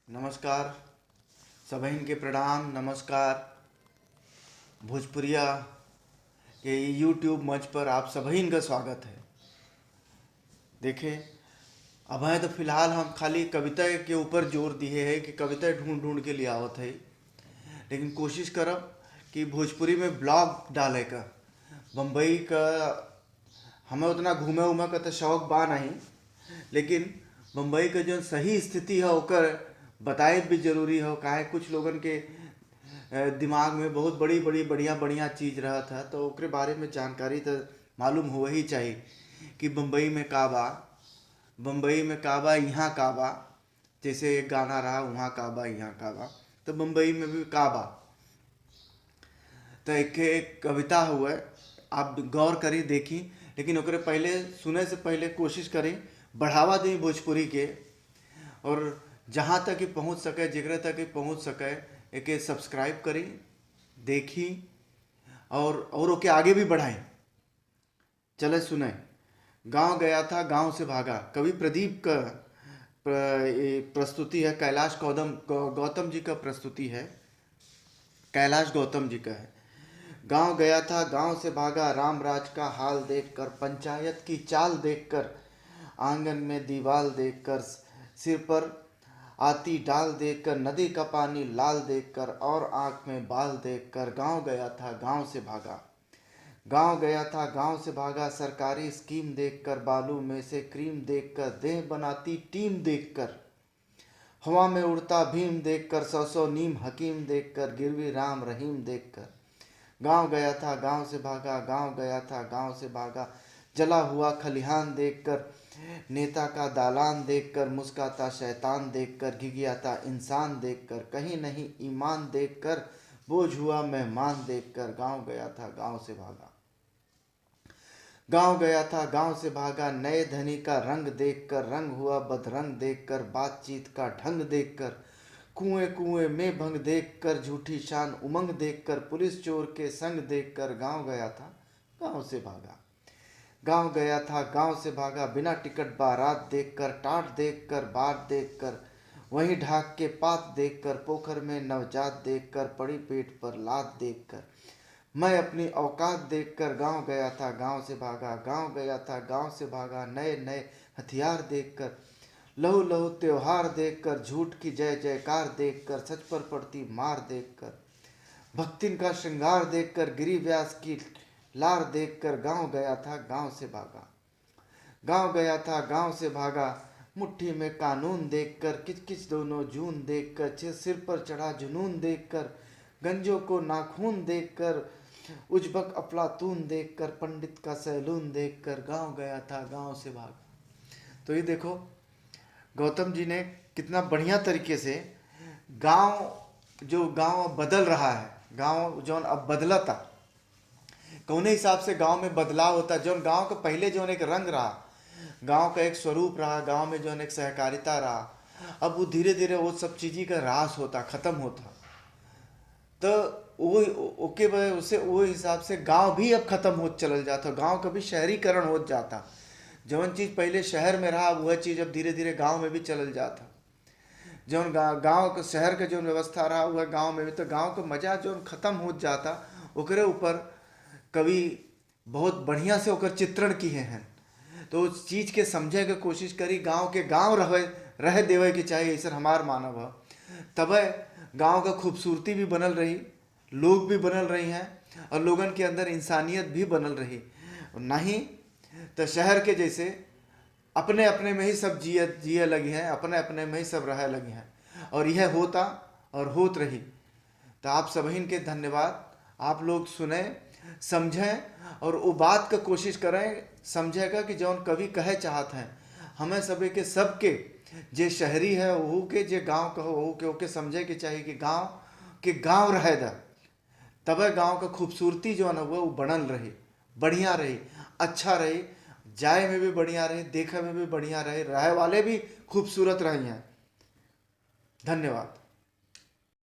नमस्कार। सभइन के प्रणाम। नमस्कार। भोजपुरिया के यूट्यूब मंच पर आप सभइन का स्वागत है। देखें, अब है तो फिलहाल हम खाली कविता के ऊपर जोर दिए है कि कविता ढूंढ ढूंढ के लिए आवत है, लेकिन कोशिश करब कि भोजपुरी में ब्लॉग डाले का। बम्बई का हमें उतना घूमे उमे का तो शौक बा नहीं, लेकिन बम्बई के जो सही स्थिति है ओकर बताए भी जरूरी हो। काहे कुछ लोगन के दिमाग में बहुत बड़ी बड़ी बढ़िया बढ़िया चीज़ रहा था, तो ओकरे बारे में जानकारी तो मालूम हो ही चाहिए कि बम्बई में का बा, बम्बई में का बा, यहाँ का बा। जैसे एक गाना रहा, वहाँ का बा यहाँ का बा, तो बम्बई में भी का बा। तो एक कविता हुआ, आप गौर करी देखी, लेकिन ओकरे पहले सुने से पहले कोशिश करें बढ़ावा दें भोजपुरी के, और जहाँ तक ही पहुँच सके, जिगरे तक ही पहुँच सके, एक सब्सक्राइब करी, देखी और ओके आगे भी बढ़ाएं। चले सुने। गांव गया था गांव से भागा, कवि प्रदीप का प्रस्तुति है। कैलाश गौतम जी का प्रस्तुति है, कैलाश गौतम जी का है। गांव गया था गांव से भागा, राम राज का हाल देखकर, पंचायत की चाल देखकर, आंगन में दीवाल देखकर, सिर पर आती डाल देखकर, नदी का पानी लाल देखकर, और आंख में बाल देखकर, गांव गया था गांव से भागा। गांव गया था गांव से भागा, सरकारी स्कीम देखकर, बालू में से क्रीम देखकर, देह बनाती टीम देखकर, हवा में उड़ता भीम देखकर, सौ सौ नीम हकीम देखकर, गिरवी राम रहीम देखकर। गांव गया था गांव से भागा, गांव गया था गांव से भागा, जला हुआ खलिहान देखकर, नेता का दालान देखकर, मुस्काता शैतान देखकर, घिघियाता इंसान देखकर, कहीं नहीं ईमान देखकर, बोझ हुआ मेहमान देखकर। गांव गया था गांव से भागा। गांव गया था गांव से भागा, नए धनी का रंग देखकर, रंग हुआ बदरंग देखकर, बातचीत का ढंग देखकर, कुएं कुएं में भंग देखकर, झूठी शान उमंग देखकर, पुलिस चोर के संग देखकर। गांव गया था गांव से भागा। गांव गया था गांव से भागा, बिना टिकट बारात देखकर, टाट देखकर, बाट देखकर, वहीं ढाक के पात देखकर, पोखर में नवजात देखकर, पड़ी पेट पर लात देखकर, मैं अपनी औकात देखकर। गांव गया था गांव से भागा, गांव गया था गांव से भागा, नए नए हथियार देखकर, लहू लहू त्योहार देखकर, झूठ की जय जयकार देखकर, सच पर पड़ती मार देखकर, भक्तिन का श्रृंगार देखकर, गिरी व्यास की लार देखकर। गांव गया था गांव से भागा। गांव गया था गांव से भागा, मुट्ठी में कानून देखकर, किच किच दोनों जून देखकर, सिर पर चढ़ा जुनून देखकर, गंजों को नाखून देखकर, उजबक अफलातून देखकर, पंडित का सैलून देखकर। गांव गया था गांव से भागा। तो ये देखो, गौतम जी ने कितना बढ़िया तरीके से गांव अब बदल रहा है, गांव जो अब बदला था, कौने हिसाब से गांव में बदलाव होता। जो गांव का पहले जो एक रंग रहा, गांव का एक स्वरूप रहा, गांव में जो एक सहकारिता रहा, अब वो धीरे धीरे वो सब चीज़ी का ह्रास होता, खत्म होता। तो वो ओके भाई, उससे वो हिसाब से गांव भी अब खत्म हो चल जाता, गांव का भी शहरीकरण हो जाता। जौन चीज़ पहले शहर में रहा वह चीज़ अब धीरे धीरे गांव में भी चल जाता। जौन गांव का शहर का जो व्यवस्था रहा वह गांव में भी, तो गांव का मजा जो खत्म हो जाता। ओकरे ऊपर कवि बहुत बढ़िया से ओकर चित्रण किए हैं, तो उस चीज़ के समझे के कोशिश करी। गांव के गांव रह देवे के चाहिए, ऐसा हमार मानव है। तब गांव का खूबसूरती भी बनल रही, लोग भी बनल रही हैं, और लोगन के अंदर इंसानियत भी बनल रही। नहीं तो शहर के जैसे अपने अपने में ही सब जिए लगे हैं, अपने अपने में ही सब रह लगे हैं, और यह होता और होत रही। तो आप सभी के धन्यवाद। आप लोग सुने, समझें, और वो बात का कोशिश करें समझेगा कि जौन कवि कहे चाहत हैं। हमें सभी के सबके जे शहरी है वहू के, जे गांव का हो वहू के, ओके समझे के चाहिए कि गांव रहे दा, तब गांव का खूबसूरती जो है वो बनल रही, बढ़िया रही, अच्छा रही, जाए में भी बढ़िया रहे, देखे में भी बढ़िया रहे, रहे वाले भी खूबसूरत रही हैं। धन्यवाद।